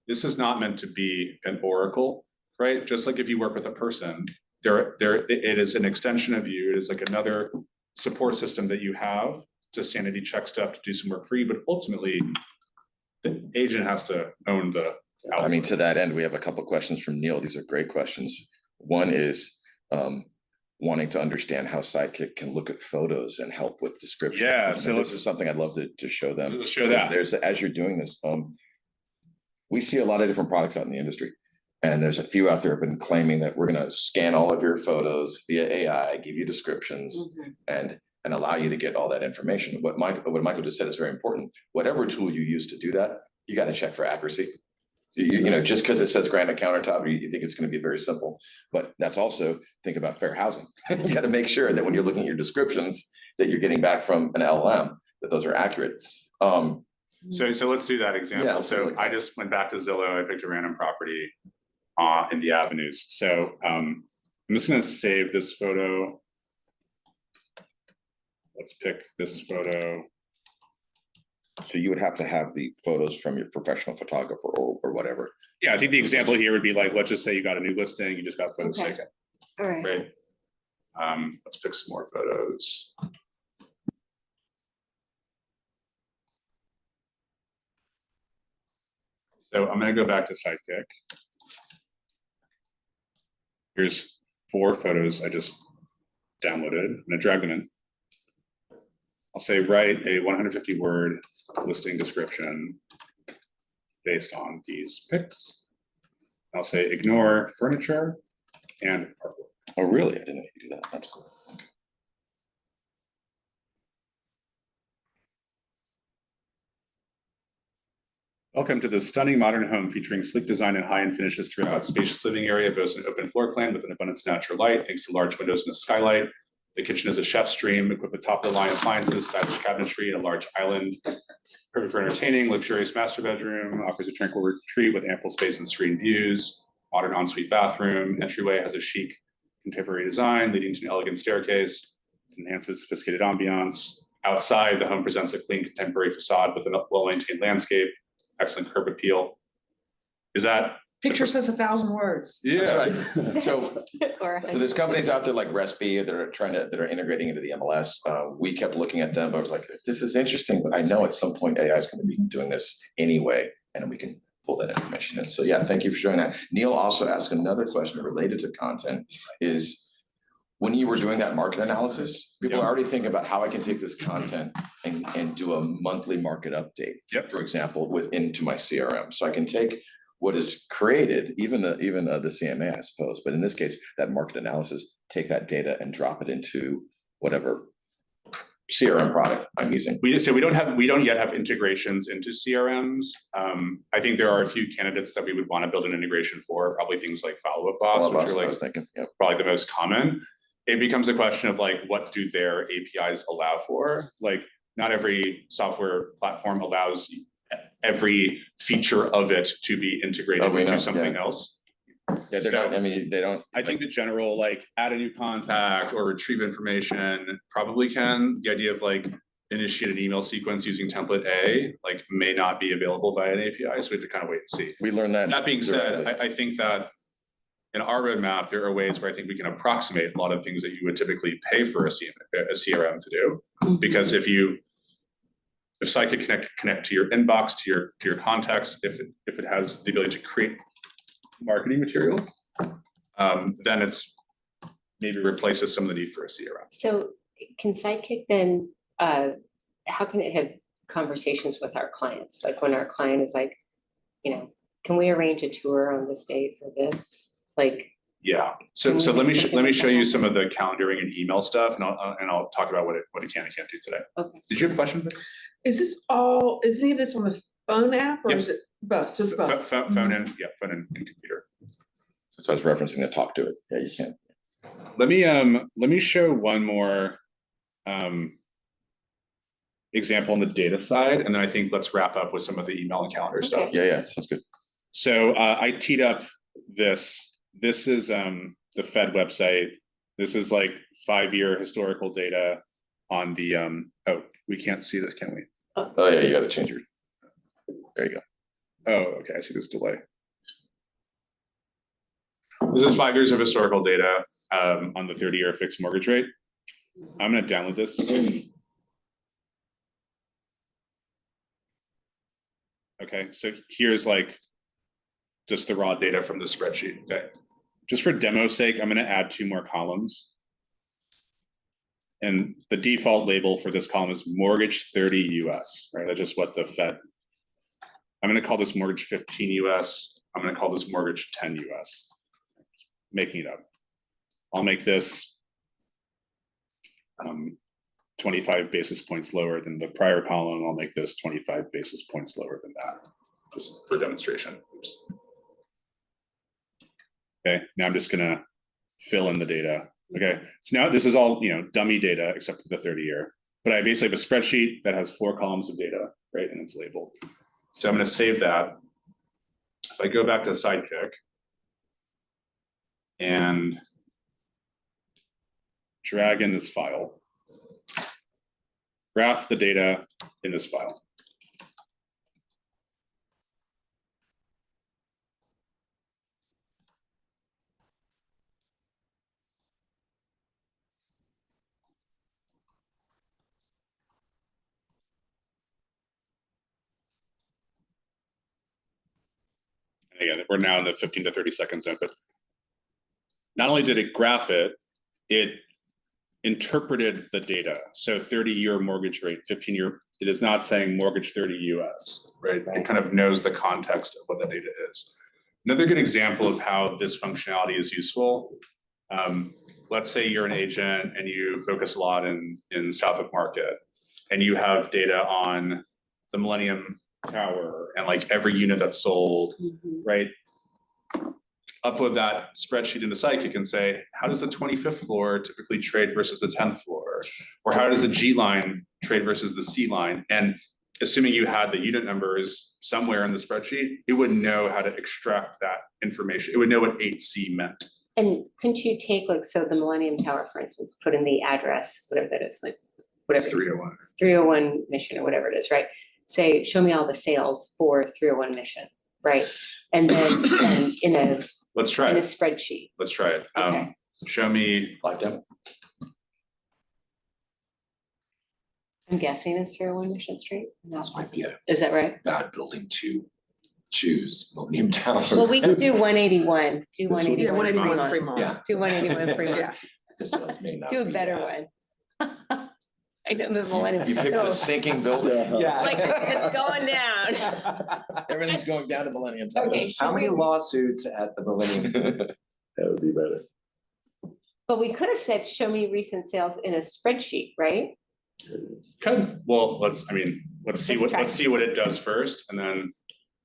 this is not meant to be an oracle, right? Just like if you work with a person, it is an extension of you. It is like another support system that you have to sanity check stuff, to do some work for you, but ultimately the agent has to own the output. I mean, to that end, we have a couple of questions from Neil. These are great questions. One is wanting to understand how Sidekick can look at photos and help with descriptions. Yeah, And so this is something I'd love to show them. Let's show that. As you're doing this, we see a lot of different products out in the industry. And there's a few out there have been claiming that we're going to scan all of your photos via AI, give you descriptions, and allow you to get all that information. What Michael just said is very important. Whatever tool you use to do that, you got to check for accuracy. Just because it says granite countertop, you think it's going to be very simple. But that's also, think about fair housing. You got to make sure that when you're looking at your descriptions that you're getting back from an LLM, that those are accurate. So let's do that example. Yeah, So I just went back to Zillow. I picked a random property in the avenues. So I'm just going to save this photo. Let's pick this photo. So you would have to have the photos from your professional photographer or whatever. Yeah, I think the example here would be like, let's just say you got a new listing, you just got photos Okay. taken, All right. right? Let's pick some more photos. So I'm gonna go back to Sidekick. Here's 4 photos I just downloaded. I'm gonna drag them in. I'll say write a 150 word listing description based on these pics. I'll say ignore furniture and artwork. Oh, really? I didn't know you could do that. That's cool. Okay. Welcome to this stunning modern home featuring sleek design and high-end finishes throughout. Spacious living area boasts an open floor plan with an abundance of natural light thanks to large windows and a skylight. The kitchen is a chef's dream, equipped with top-of-the-line appliances, stylish cabinetry, and a large island. Perfect for entertaining, luxurious master bedroom, offers a tranquil retreat with ample space and serene views. Modern ensuite bathroom. Entryway has a chic contemporary design leading to an elegant staircase. It enhances sophisticated ambiance. Outside, the home presents a clean contemporary facade with a well-maintained landscape. Excellent curb appeal. Is that? Picture says 1,000 words. Yeah. That's right. So Or So there's companies out there like Respi that are integrating into the MLS. We kept looking at them, but I was like, this is interesting, but I know at some point AI is going to be doing this anyway, and we can pull that information in. So yeah, thank you for showing that. Neil also asked another question related to content is when you were doing that market analysis, people are already thinking about how I can take this content and do a monthly market update, for example, into my CRM. So I can take what is created, even the CMA, I suppose, but in this case, that market analysis, take that data and drop it into whatever CRM product I'm using. We don't yet have integrations into CRMs. I think there are a few candidates that we would want to build an integration for, probably things like follow-up bots, which are I like was thinking, yeah. probably the most common. It becomes a question of like, what do their APIs allow for? Like, not every software platform allows every feature of it to be integrated into something else. Yeah, they're not, I mean, they don't. I think the general like add a new contact or retrieve information probably can. The idea of like initiate an email sequence using template A like may not be available via an API, so we have to kind of wait and see. We learned that. That being said, directly. I think that in our roadmap, there are ways where I think we can approximate a lot of things that you would typically pay for a CRM to do. Because if Sidekick connect to your inbox, to your contacts, if it has the ability to create marketing materials, then it's maybe replaces some of the need for a CRM. So can Sidekick then, how can it have conversations with our clients? Like when our client is like, can we arrange a tour on this date for this? Like, yeah. So let me show you some of the calendaring and email stuff, and I'll talk about what it can and can't do today. okay. Did you have a question? Is any of this on the phone app or is it both? So it's both. Phone and computer. So I was referencing the talk to it. Yeah, you can. Let me show one more example on the data side, and then I think let's wrap up with some of the email and calendar stuff. Yeah, sounds good. So I teed up this. This is the Fed website. This is like 5-year historical data on the oh, we can't see this, can we? Oh yeah, you got to change your. There you go. Oh, okay. I see this delay. This is 5 years of historical data on the 30-year fixed mortgage rate. I'm going to download this. Okay, so here's like just the raw data from the spreadsheet. Okay, just for demo's sake, I'm going to add 2 more columns. And the default label for this column is mortgage 30 US, right? That's just what the Fed. I'm going to call this mortgage 15 US. I'm going to call this mortgage 10 US. Making it up. I'll make this 25 basis points lower than the prior column. I'll make this 25 basis points lower than that, just for demonstration. Oops. Okay, now I'm just going to fill in the data. Okay, so now this is all, dummy data except for the 30-year. But I basically have a spreadsheet that has 4 columns of data, right? And it's labeled. So I'm going to save that. If I go back to Sidekick and drag in this file, graph the data in this file. And again, we're now in the 15 to 30 second zone, but not only did it graph it, it interpreted the data. So 30-year mortgage rate, 15-year, it is not saying mortgage 30 US, right? It kind of knows the context of what the data is. Another good example of how this functionality is useful. Let's say you're an agent and you focus a lot in Southwick Market, and you have data on the Millennium Tower and like every unit that's sold, right? Upload that spreadsheet into Sidekick and say, how does the 25th floor typically trade versus the 10th floor? Or how does the G line trade versus the C line? And assuming you had the unit numbers somewhere in the spreadsheet, it would know how to extract that information. It would know what 8C meant. And couldn't you take like, so the Millennium Tower, for instance, put in the address, whatever that is, like whatever. 301. 301 Mission or whatever it is, right? Say, show me all the sales for 301 Mission, right? And then in a Let's try in a it. spreadsheet. Let's try it. Okay. Show me. Live demo. I'm guessing it's 301 Mission Street. This might be a Is that right? bad building to choose, Millennium Tower. Well, we could do 181. Do Yeah, 181 181 Fremont. Fremont. Yeah. Do 181 Fremont. Yeah. The sales may not Do a be better that. one. I know the Millennium. You picked the sinking building. Yeah. Like it's going down. Everything's going down to Millennium Tower. Okay. How many lawsuits at the Millennium? That would be better. But we could have said, show me recent sales in a spreadsheet, right? Good. Well, let's see Let's try. what it does first. And then,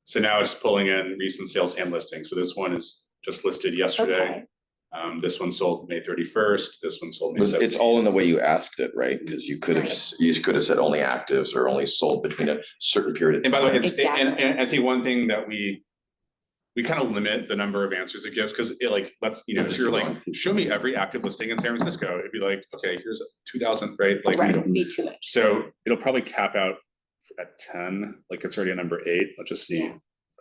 so now it's pulling in recent sales and listings. So this one is just listed yesterday. Okay. This one sold May 31st. This one sold May 17th. It's all in the way you asked it, right? Because you could have, Right. you could have said only actives or only sold between a certain period of And by the way, time. it's, Exactly. and I think one thing that we kind of limit the number of answers it gives, because it like, let's, you know, if you're like, show me every active listing in San Francisco, it'd be like, okay, here's 2,000, right? Like, we Right, don't, be too much. so it'll probably cap out at 10, like it's already at number 8. Let's just see Yeah.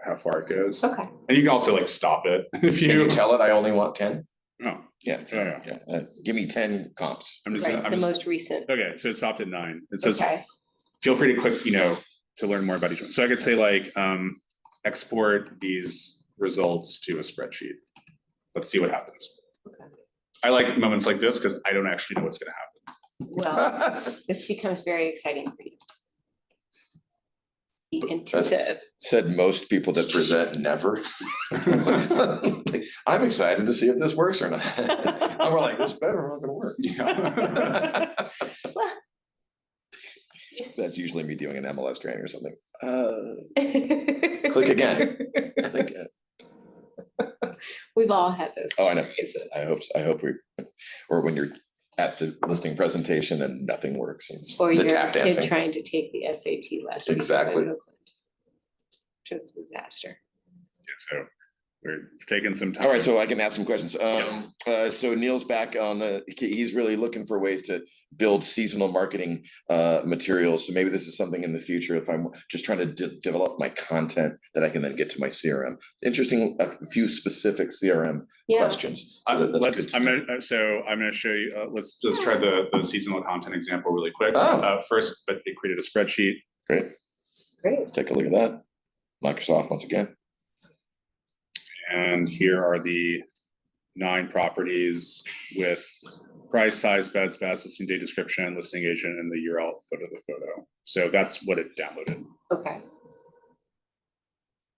how far it goes. Okay. And you can also like stop it if Can you you, tell it I only want 10? oh, Yeah, Yeah, yeah. Give me 10 comps. I'm just, Right, I'm the just, most recent. okay, so it stopped at 9. It says, Okay. feel free to click, you know, to learn more about each one. So I could say like, export these results to a spreadsheet. Let's see what happens. Okay. I like moments like this because I don't actually know what's going to happen. Well, this becomes very exciting for you. The anticipate. Said most people that present never. Like, I'm excited to see if this works or not. I'm more like, this better not gonna work. Yeah. That's usually me doing an MLS training or something. Click again. Click again. We've all had those. Oh, I know. experiences. I hope we, or when you're at the listing presentation and nothing works. And it's Or the you're tap a kid dancing. trying to take the SAT last week. Exactly. in Oakland. Just a disaster. So it's taken some time. All right, so I can ask some questions. Yes. So Neil's back on he's really looking for ways to build seasonal marketing materials. So maybe this is something in the future if I'm just trying to develop my content that I can then get to my CRM. Interesting, a few specific CRM Yeah. questions. So that's Let's, good to I'm know. gonna show you, let's just try the seasonal content example really quick. Oh. First, but it created a spreadsheet. Great, Great. take a look at that. Microsoft once again. And here are the 9 properties with price, size, beds, best, listing date, description, listing agent, and the URL photo of the photo. So that's what it downloaded. Okay.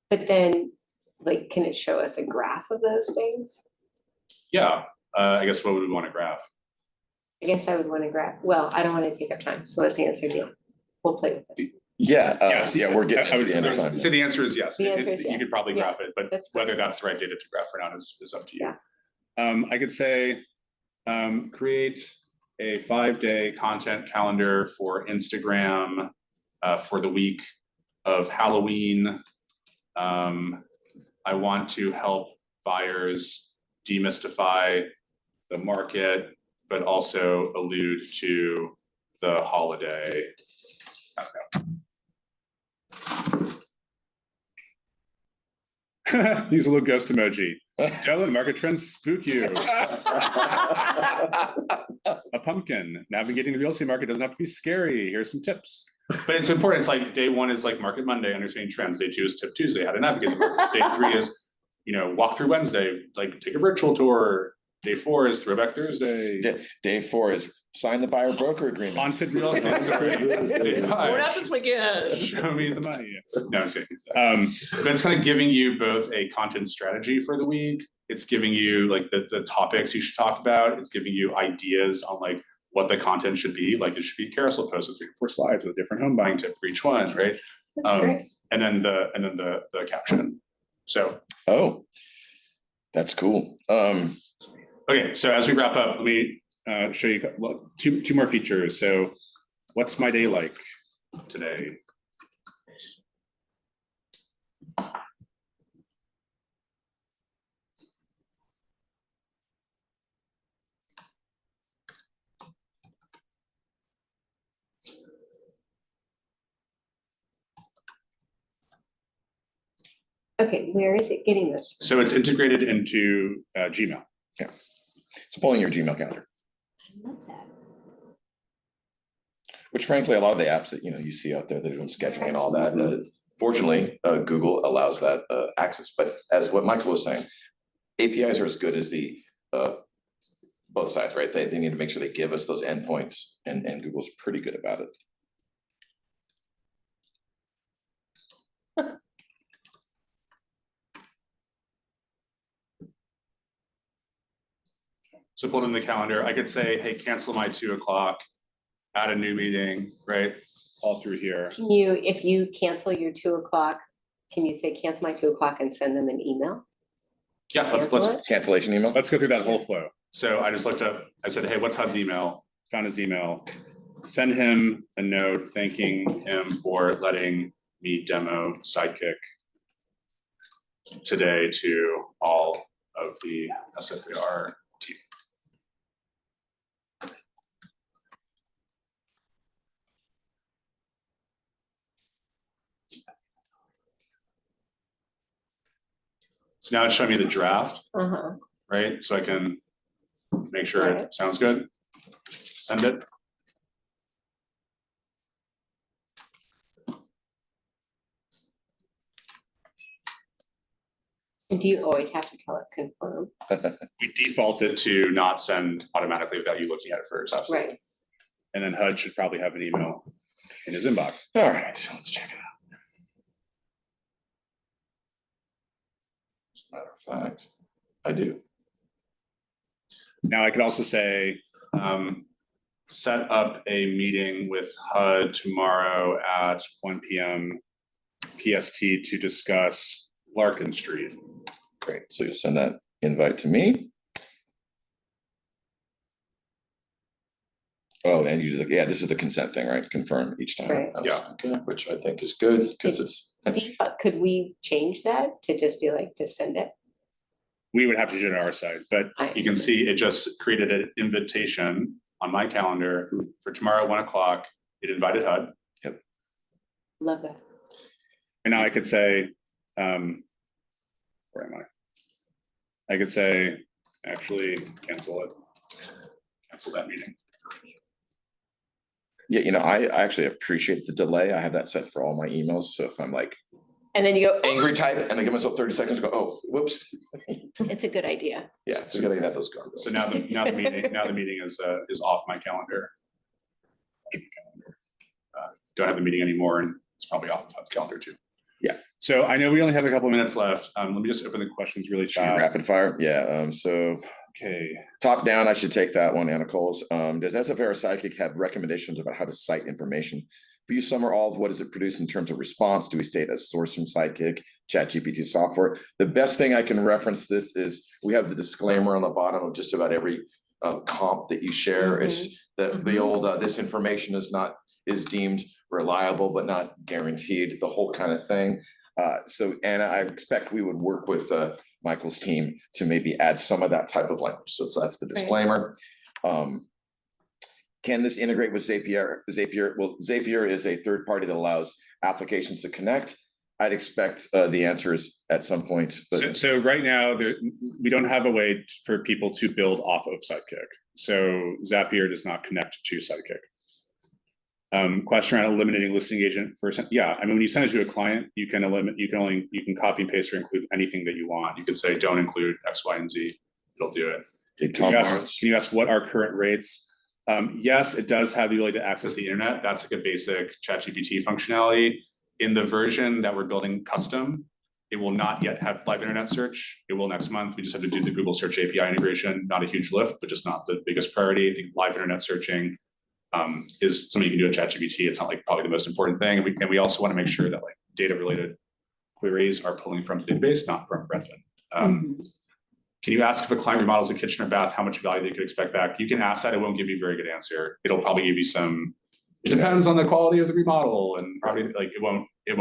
But then, like, can it show us a graph of those things? Yeah, I guess what would we want to graph? I guess I would want to graph. Well, I don't want to take up time, so let's answer Neil. We'll play with this. Yeah, Yes, yeah, we're getting I to would the end of time. say the answer is yes. The answer is You yes. could probably Yeah, graph it, but that's whether fine. that's the right data to graph or not is up to you. Yeah. I could say, create a 5-day content calendar for Instagram for the week of Halloween. I want to help buyers demystify the market, but also allude to the holiday. Use a little ghost emoji. Don't let market trends spook you. A pumpkin. Navigating the real estate market doesn't have to be scary. Here's some tips. But it's important. It's like day 1 is like Market Monday, understanding trends. Day 2 is Tip Tuesday, how to navigate the market. Day 3 is walk through Wednesday, like take a virtual tour. Day 4 is Throwback Thursday. Day 4 is sign the buyer broker agreement. Haunted real estate. Day 5, What happens weekend? show me the money. No, I'm just kidding. But it's kind of giving you both a content strategy for the week. It's giving you like the topics you should talk about. It's giving you ideas on like what the content should be. Like it should be a carousel post with 3 or 4 slides with a different home buying tip for each one, right? That's great. And then the caption. So That's cool. okay, so as we wrap up, let me show you two more features. So what's my day like today? Okay, where is it getting this? So it's integrated into Gmail. It's pulling your Gmail calendar, I love that. which frankly, a lot of the apps that you see out there, they're doing scheduling and all that. Fortunately, Google allows that access. But as what Michael was saying, APIs are as good as the both sides, right? They need to make sure they give us those endpoints, and Google's pretty good about it. So pulled in the calendar, I could say, hey, cancel my 2 o'clock, add a new meeting, right? All through here. Can you, if you cancel your 2 o'clock, can you say cancel my 2 o'clock and send them an email? Yeah, Cancel let's it? Cancellation email. go through that whole flow. So I just looked up, I said, hey, what's HUD's email? Found his email, send him a note thanking him for letting me demo Sidekick today to all of the SFAR team. So now it's showing me the draft, Uh-huh. right? So I can make sure Right. it sounds good. Send it. And do you always have to tell it confirm? We default it to not send automatically without you looking at it first. Right. And then HUD should probably have an email in his inbox. All right, let's check it out. As a matter of fact, I do. Now I could also say, set up a meeting with HUD tomorrow at 1 p.m. PST to discuss Larkin Street. Great. So you'll send that invite to me. Oh, and you just, yeah, this is the consent thing, right? Confirm each time. Right. Yeah. Okay, which I think is good because it's. Default, could we change that to just be like, to send it? We would have to do it on our side, but you can see it just created an invitation on my calendar for tomorrow at 1 o'clock. It invited HUD. Love that. And now I could say, where am I? I could say, actually cancel it. Cancel that meeting. Yeah, I actually appreciate the delay. I have that set for all my emails. So if I'm like And then you go, angry type and I give myself 30 seconds to go, oh, whoops. it's a good idea. Yeah, so you gotta have those guardrails. So now the meeting is off my calendar. Don't have the meeting anymore, and it's probably off HUD's calendar too. Yeah. So I know we only have a couple minutes left. Let me just open the questions really Should we fast. rapid fire? Yeah, so Okay. top down, I should take that one, Anna Coles. Does SFAR Sidekick have recommendations about how to cite information? For you, some or all of what does it produce in terms of response? Do we state as source from Sidekick, ChatGPT software? The best thing I can reference this is we have the disclaimer on the bottom of just about every comp that you share. It's the old this information is deemed reliable but not guaranteed, the whole kind of thing. So Anna, I expect we would work with Michael's team to maybe add some of that type of language. So that's the disclaimer. Can this integrate with Zapier? Well, Zapier is a third party that allows applications to connect. I'd expect the answers at some point. But So right now, we don't have a way for people to build off of Sidekick. So Zapier does not connect to Sidekick. Question around eliminating listing agent for, yeah, I mean, when you send it to a client, you can copy and paste or include anything that you want. You could say, don't include X, Y, and Z. It'll do it. Big Can Tom you ask what are current rates? Yes, it does have the ability to access the internet. That's like a basic ChatGPT functionality. In the version that we're building custom, it will not yet have live internet search. It will next month. We just have to do the Google Search API integration. Not a huge lift, but just not the biggest priority. I think live internet searching is something you can do at ChatGPT. It's not like probably the most important thing. And we also want to make sure that like data related queries are pulling from the database, not from Redfin. Can you ask if a client remodels a kitchen or bath, how much value they could expect back? You can ask that. It won't give you a very good answer. It'll probably give you some, it depends on the quality of the remodel and probably like it won't give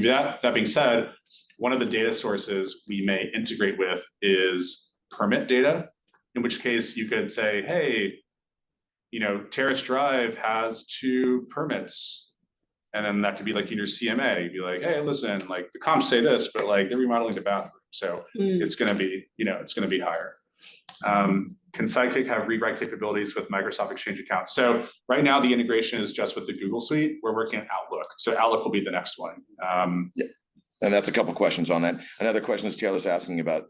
you that. That being said, one of the data sources we may integrate with is permit data, in which case you could say, hey, you know, Terrace Drive has 2 permits. And then that could be like in your CMA, you'd be like, hey, listen, like the comps say this, but like they're remodeling the bathroom. So it's gonna be, you know, it's gonna be higher. Can Sidekick have rewrite capabilities with Microsoft Exchange accounts? So right now the integration is just with the Google Suite. We're working on Outlook. So Outlook will be the next one. Yeah. And that's a couple questions on that. Another question is Taylor's asking about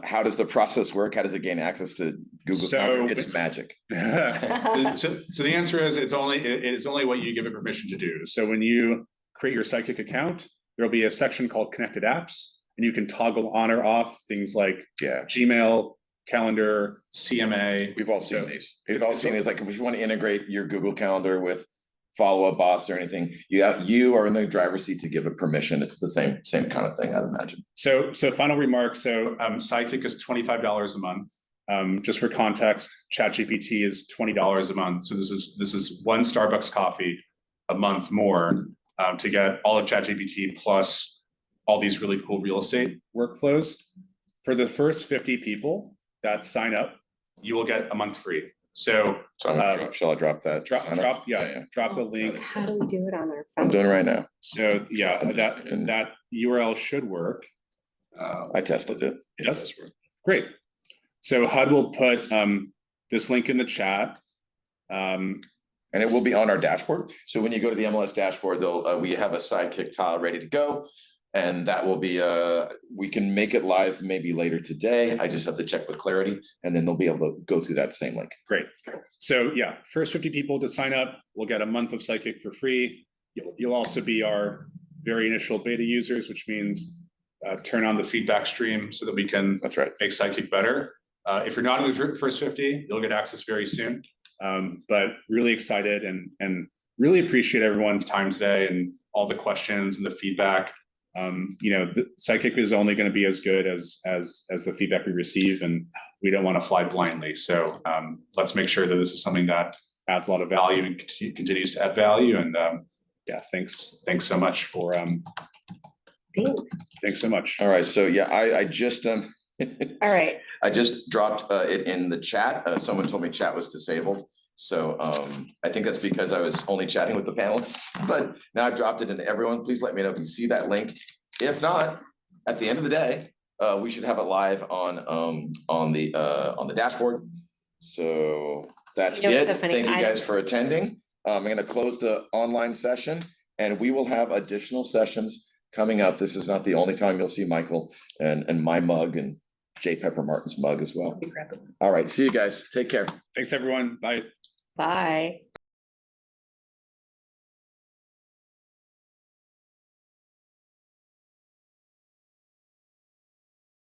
how does the process work? How does it gain access to Google? So it's magic. So the answer is it's only what you give it permission to do. So when you create your Sidekick account, there'll be a section called connected apps, and you can toggle on or off things like Gmail, calendar, CMA. We've all seen these. We've all seen these. Like if you want to integrate your Google Calendar with Follow Up Boss or anything, you are in the driver's seat to give it permission. It's the same kind of thing, I'd imagine. So final remark. So Sidekick is $25 a month. Just for context, ChatGPT is $20 a month. So this is 1 Starbucks coffee a month more to get all of ChatGPT plus all these really cool real estate workflows. For the first 50 people that sign up, you will get a month free. So shall I drop that? Drop the link. How do we do it on our phone? I'm doing it right now. So yeah, that URL should work. I tested it. It does work. Great. So HUD will put this link in the chat. And it will be on our dashboard. So when you go to the MLS dashboard, we have a Sidekick tile ready to go. And that will be, we can make it live maybe later today. I just have to check with Clarity, and then they'll be able to go through that same link. Great. So yeah, first 50 people to sign up, we'll get a month of Sidekick for free. You'll also be our very initial beta users, which means turn on the feedback stream so that we can make Sidekick better. If you're not in the first 50, you'll get access very soon. But really excited and really appreciate everyone's time today and all the questions and the feedback. You know, the Sidekick is only going to be as good as the feedback we receive, and we don't want to fly blindly. So let's make sure that this is something that adds a lot of value and continues to add value. And yeah, thanks so much for thanks so much. All right, so yeah, I just All right. I just dropped it in the chat. Someone told me chat was disabled. So I think that's because I was only chatting with the panelists, but now I've dropped it into everyone. Please let me know if you see that link. If not, at the end of the day, we should have it live on the dashboard. So that's it. Thank you guys for attending. I'm going to close the online session, and we will have additional sessions coming up. This is not the only time you'll see Michael and my mug and J. Pepper Martin's mug as well. All right, see you guys. Take care. Thanks everyone. Bye. Bye.